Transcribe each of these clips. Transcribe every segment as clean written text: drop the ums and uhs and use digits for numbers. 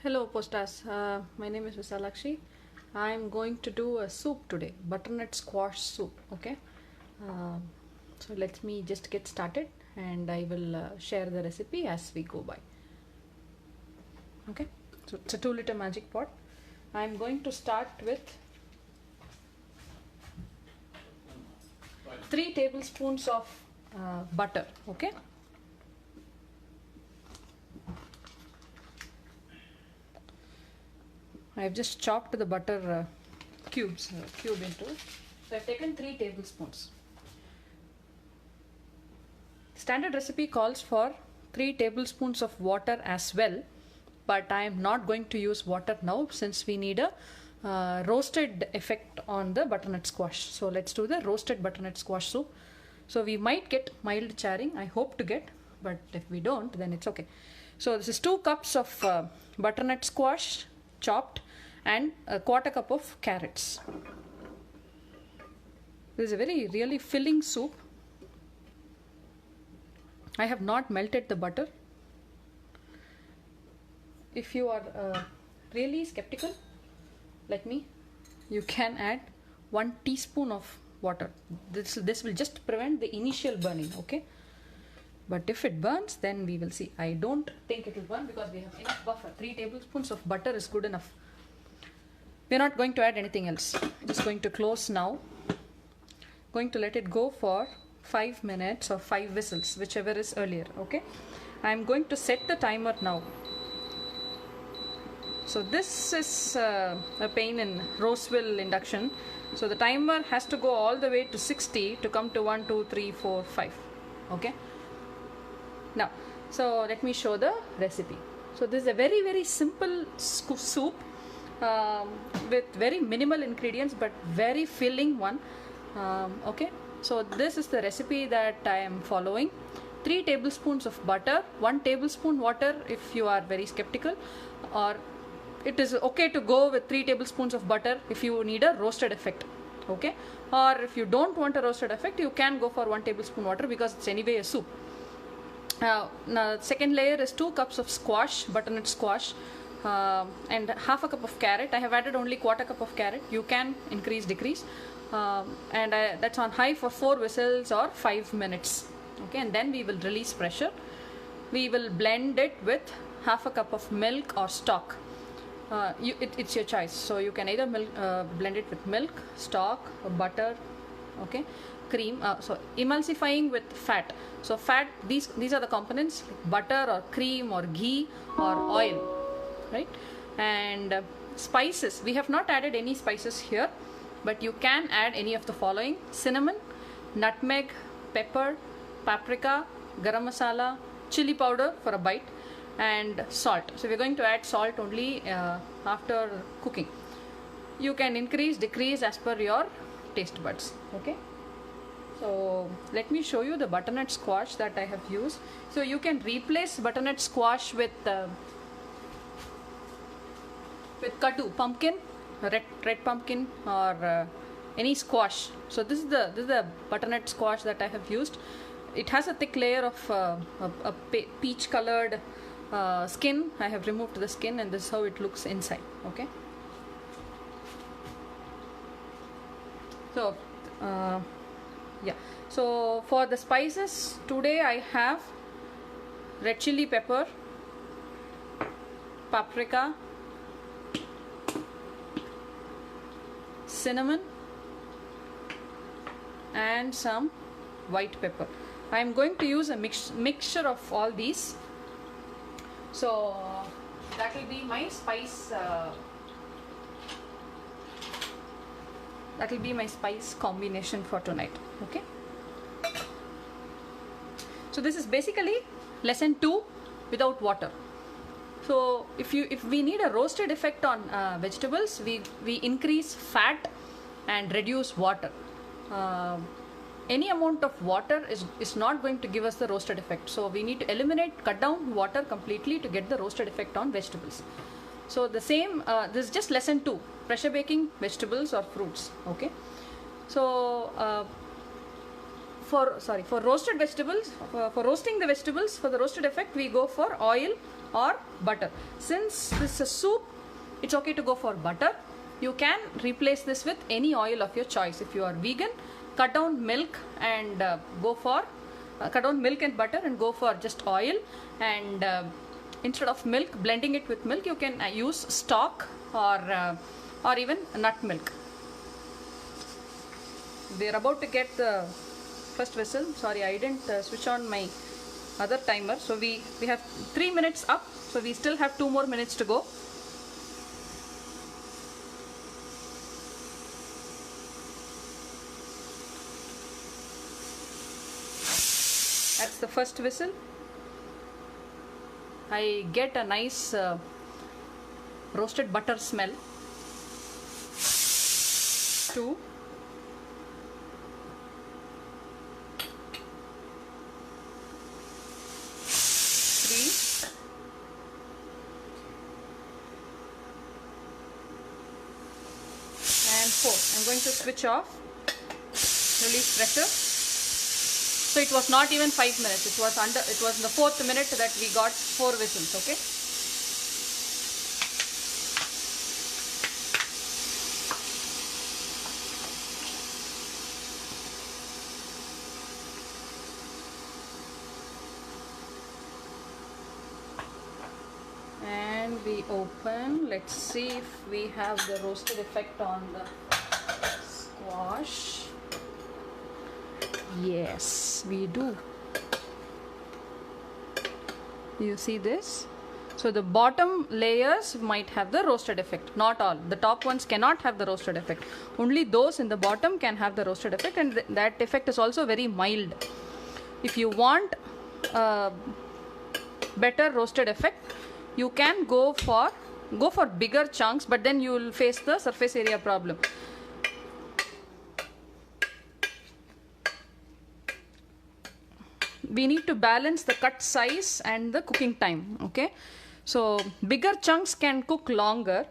Hello posters, my name is Visalakshi. I am going to do a soup today, butternut squash soup. Okay, so let me just get started and I will share the recipe as we go by. Okay, so it's a 2-liter magic pot. I am going to start with 3 tablespoons of butter. Okay. I have just chopped the butter cube into it. So I have taken 3 tablespoons. Standard recipe calls for 3 tablespoons of water as well, but I am not going to use water now since we need a roasted effect on the butternut squash. So let's do the roasted butternut squash soup. So we might get mild charring, I hope to get, but if we don't, then it's okay. So this is 2 cups of butternut squash chopped and a 1/4 cup of carrots. This is a really filling soup. I have not melted the butter. If you are really skeptical like me, you can add 1 teaspoon of water. This will just prevent the initial burning, okay? But if it burns, then we will see. I don't think it will burn because we have enough buffer. 3 tablespoons of butter is good enough. We're not going to add anything else. Just going to close now. Going to let it go for 5 minutes or 5 whistles, whichever is earlier, okay? I'm going to set the timer now. So this is a pain in Roseville induction. So the timer has to go all the way to 60 to come to 1, 2, 3, 4, 5, okay? Now, so let me show the recipe. So this is a very simple soup with very minimal ingredients but very filling one. Okay, so this is the recipe that I am following. 3 tablespoons of butter, 1 tablespoon water if you are very skeptical, or it is okay to go with 3 tablespoons of butter if you need a roasted effect, okay? Or if you don't want a roasted effect, you can go for 1 tablespoon water because it's anyway a soup. Now second layer is 2 cups of squash, butternut squash, and 1/2 cup of carrot. I have added only 1/4 cup of carrot. You can increase, decrease, and that's on high for 4 whistles or 5 minutes. Okay, and then we will release pressure. We will blend it with 1/2 cup of milk or stock. It's your choice. So you can either blend it with milk, stock, or butter, okay, cream. So emulsifying with fat. So fat, these are the components: butter or cream or ghee or oil, right? And spices, we have not added any spices here, but you can add any of the following: cinnamon, nutmeg, pepper, paprika, garam masala, chili powder for a bite, and salt. So we're going to add salt only after cooking. You can increase, decrease as per your taste buds, okay? So let me show you the butternut squash that I have used. So you can replace butternut squash with kaddu, pumpkin, red pumpkin, or any squash. So this is the butternut squash that I have used. It has a thick layer of a peach colored skin. I have removed the skin, and this is how it looks inside, okay? So yeah, so for the spices today I have red chili pepper, paprika, cinnamon, and some white pepper. I am going to use a mixture of all these. So that will be my spice. That will be my spice combination for tonight, okay? So this is basically lesson 2 without water. So if we need a roasted effect on vegetables, we increase fat and reduce water. Any amount of water is not going to give us the roasted effect. So we need to cut down water completely to get the roasted effect on vegetables. So the same, this is just lesson 2, pressure baking vegetables or fruits, okay? So for roasted vegetables, for roasting the vegetables, for the roasted effect, we go for oil or butter. Since this is a soup, it's okay to go for butter. You can replace this with any oil of your choice. If you are vegan, cut down milk and go for cut down milk and butter and go for just oil, and instead of milk, blending it with milk, you can use stock or even nut milk. We are about to get the first whistle. Sorry, I didn't switch on my other timer. So we have 3 minutes up, so we still have 2 more minutes to go. That's the first whistle. I get a nice roasted butter smell. 2. 3. And 4. I'm going to switch off, release pressure. So it was not even 5 minutes. It was in the 4th minute that we got 4 whistles. Okay. And we open. Let's see if we have the roasted effect on the squash. Yes, we do. You see this? So the bottom layers might have the roasted effect, not all. The top ones cannot have the roasted effect. Only those in the bottom can have the roasted effect, and that effect is also very mild. If you want better roasted effect, you can go for bigger chunks, but then you will face the surface area problem. We need to balance the cut size and the cooking time. Okay, so bigger chunks can cook longer,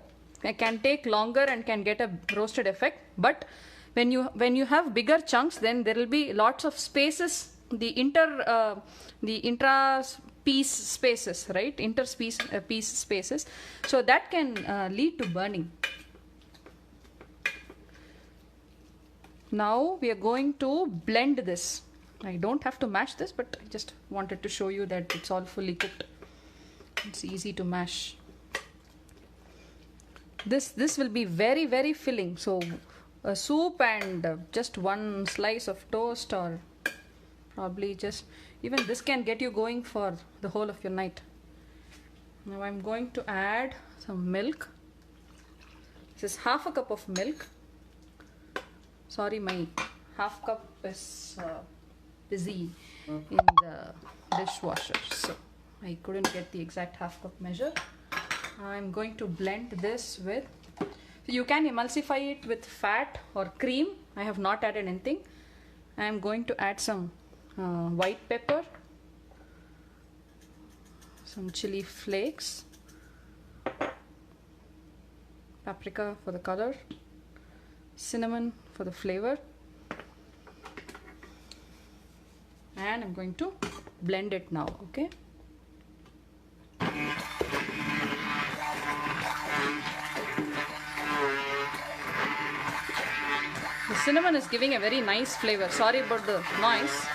can take longer and can get a roasted effect. But when you have bigger chunks, then there will be lots of spaces, the intra piece spaces, right? Piece spaces. So that can lead to burning. Now we are going to blend this. I don't have to mash this, but I just wanted to show you that it's all fully cooked. It's easy to mash. This will be very, very filling. So a soup and just one slice of toast, or probably just even this can get you going for the whole of your night. Now I'm going to add some milk. This is half a cup of milk. Sorry, my half cup is busy in the dishwasher, so I couldn't get the exact half cup measure. I'm going to blend this with, so you can emulsify it with fat or cream. I have not added anything. I'm going to add some white pepper, some chili flakes, paprika for the color, cinnamon for the flavor, and I'm going to blend it now. Okay. The cinnamon is giving a very nice flavor. Sorry about the noise.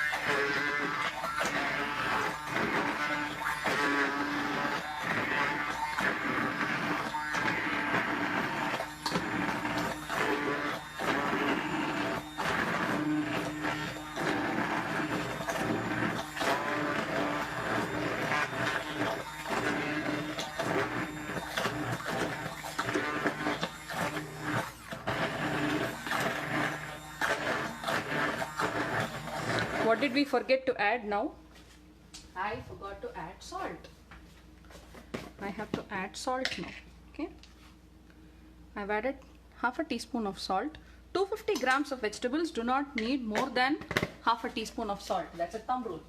What did we forget to add now? I forgot to add salt. I have to add salt now. Okay. I've added half a teaspoon of salt. 250 grams of vegetables do not need more than half a teaspoon of salt. That's a thumb rule.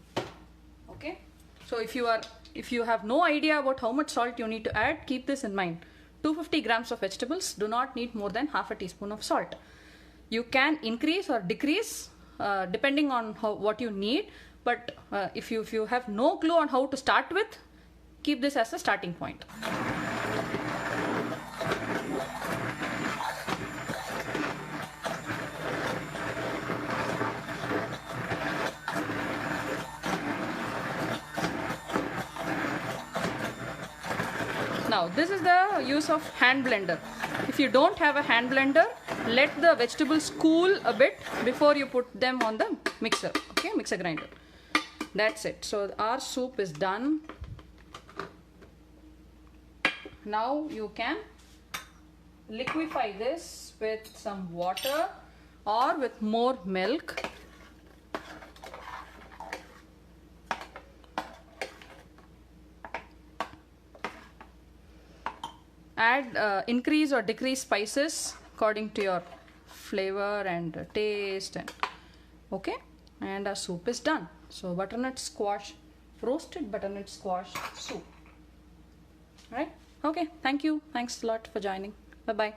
Okay. So if you have no idea about how much salt you need to add, keep this in mind. 250 grams of vegetables do not need more than half a teaspoon of salt. You can increase or decrease depending on what you need, but if you have no clue on how to start with, keep this as a starting point. Now this is the use of hand blender. If you don't have a hand blender, let the vegetables cool a bit before you put them on the mixer, okay, mixer grinder. That's it. So our soup is done. Now you can liquefy this with some water or with more milk. Add increase or decrease spices according to your flavor and taste, and okay, and our soup is done. So butternut squash, roasted butternut squash soup. Right? Okay, thank you. Thanks a lot for joining. Bye bye.